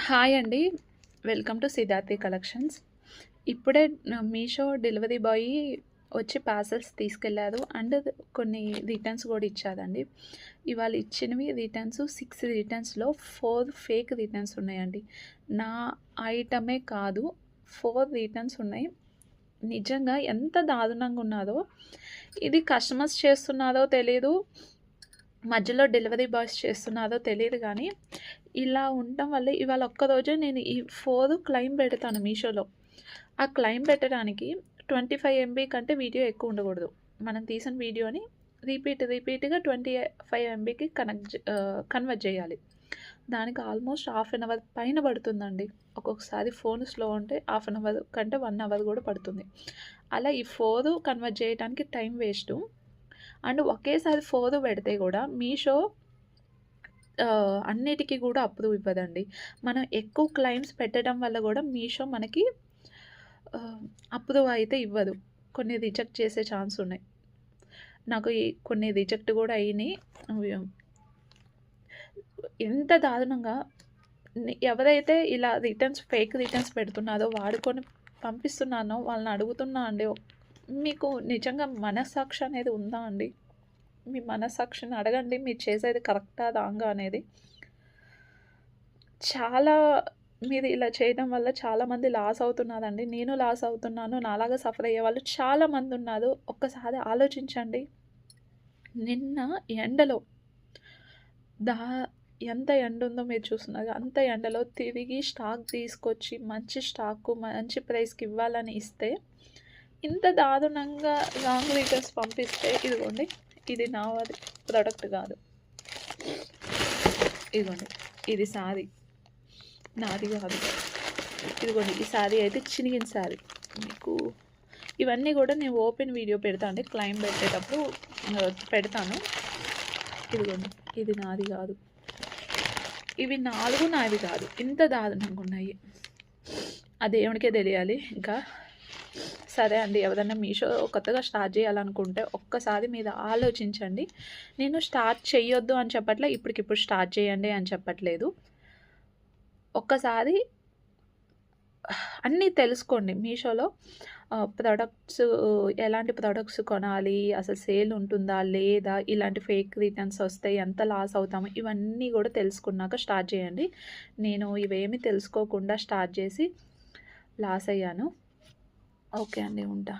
Hi అండి. Welcome to Siddharthi collections. ఇప్పుడే Meesho delivery boy వచ్చి పార్సెల్స్ తీసుకెళ్లారు. అండ్ కొన్ని రిటర్న్స్ కూడా ఇచ్చారండి. ఇవాళ ఇచ్చినవి రిటర్న్స్ 6 రిటర్న్స్‌లో 4 ఫేక్ రిటర్న్స్ ఉన్నాయండి. నా ఐటమే కాదు, 4 రిటర్న్స్ ఉన్నాయి. నిజంగా ఎంత దారుణంగా ఉన్నారో, ఇది కస్టమర్స్ చేస్తున్నారో తెలీదు, మధ్యలో డెలివరీ బాయ్స్ చేస్తున్నారో తెలీదు కానీ, ఇలా ఉండటం వల్ల ఇవాళ ఒక్కరోజే నేను ఈ 4 క్లెయిమ్ పెడతాను మీషోలో. ఆ క్లెయిమ్ పెట్టడానికి 25 ఎంబీ కంటే వీడియో ఎక్కువ ఉండకూడదు. మనం తీసిన వీడియోని రిపీట్‌గా 25 ఎంబీకి కన్వర్ట్ చేయాలి. దానికి ఆల్మోస్ట్ హాఫ్ అన్ అవర్ పైన పడుతుందండి. ఒక్కొక్కసారి ఫోన్ స్లో ఉంటే హాఫ్ అన్ అవర్ కంటే 1 అవర్ కూడా పడుతుంది. అలా ఈ 4 కన్వర్ట్ చేయడానికి టైం వేస్టు. అండ్ ఒకేసారి 4 పెడితే కూడా మీషో అన్నిటికి కూడా అప్రూవ్ ఇవ్వదండి. మనం ఎక్కువ క్లెయిమ్స్ పెట్టడం వల్ల కూడా మీషో మనకి అప్రూవ్ అయితే ఇవ్వదు. కొన్ని రిజెక్ట్ చేసే ఛాన్స్ ఉన్నాయి. నాకు కొన్ని రిజెక్ట్ కూడా అయినాయి. ఎంత దారుణంగా ఎవరైతే ఇలా ఫేక్ రిటర్న్స్ పెడుతున్నారో, వాడుకొని పంపిస్తున్నానో వాళ్ళని అడుగుతున్నా అండి, మీకు నిజంగా మనస్సాక్షి అనేది ఉందా అండి? మీ మనస్సాక్షిని అడగండి, మీరు చేసేది కరెక్టా రాంగా అనేది. చాలా మీరు ఇలా చేయడం వల్ల చాలామంది లాస్ అవుతున్నారండి. నేను లాస్ అవుతున్నాను. నాలాగా సఫర్ అయ్యే వాళ్ళు చాలామంది ఉన్నారు. ఒక్కసారి ఆలోచించండి. నిన్న ఎండలో దా ఎంత ఎండ ఉందో మీరు చూస్తున్నారు. అంత ఎండలో తిరిగి స్టాక్ తీసుకొచ్చి మంచి స్టాకు మంచి ప్రైస్‌కి ఇవ్వాలని ఇస్తే, ఇంత దారుణంగా రాంగ్ రిటర్న్స్ పంపిస్తే, ఇదిగోండి, ఇది నాది ప్రోడక్ట్ కాదు. ఇదిగోండి, ఇది సారీ నాది కాదు. ఇదిగోండి, ఈ శారీ అయితే చినిగిన శారీ. మీకు ఇవన్నీ కూడా నేను ఓపెన్ వీడియో పెడతాను అండి. క్లెయిమ్ పెట్టేటప్పుడు పెడతాను. ఇదిగోండి, ఇది నాది కాదు. ఇవి 4 నావి కాదు. ఇంత దారుణంగా ఉన్నాయి. ఆ దేవునికే తెలియాలి ఇంకా. సరే అండి, ఎవరైనా మీషో కొత్తగా స్టార్ట్ చేయాలనుకుంటే ఒక్కసారి మీరు ఆలోచించండి. నేను స్టార్ట్ చేయొద్దు అని చెప్పట్లే, ఇప్పటికిప్పుడు స్టార్ట్ చేయండి అని చెప్పట్లేదు. ఒక్కసారి అన్నీ తెలుసుకోండి. మీషోలో ప్రొడక్ట్స్, ఎలాంటి ప్రొడక్ట్స్ కొనాలి, అసలు సేల్ ఉంటుందా లేదా, ఇలాంటి ఫేక్ రిటర్న్స్ వస్తే ఎంత లాస్ అవుతాము, ఇవన్నీ కూడా తెలుసుకున్నాక స్టార్ట్ చేయండి. నేను ఇవేమీ తెలుసుకోకుండా స్టార్ట్ చేసి లాస్ అయ్యాను. ఓకే అండి, ఉంటా.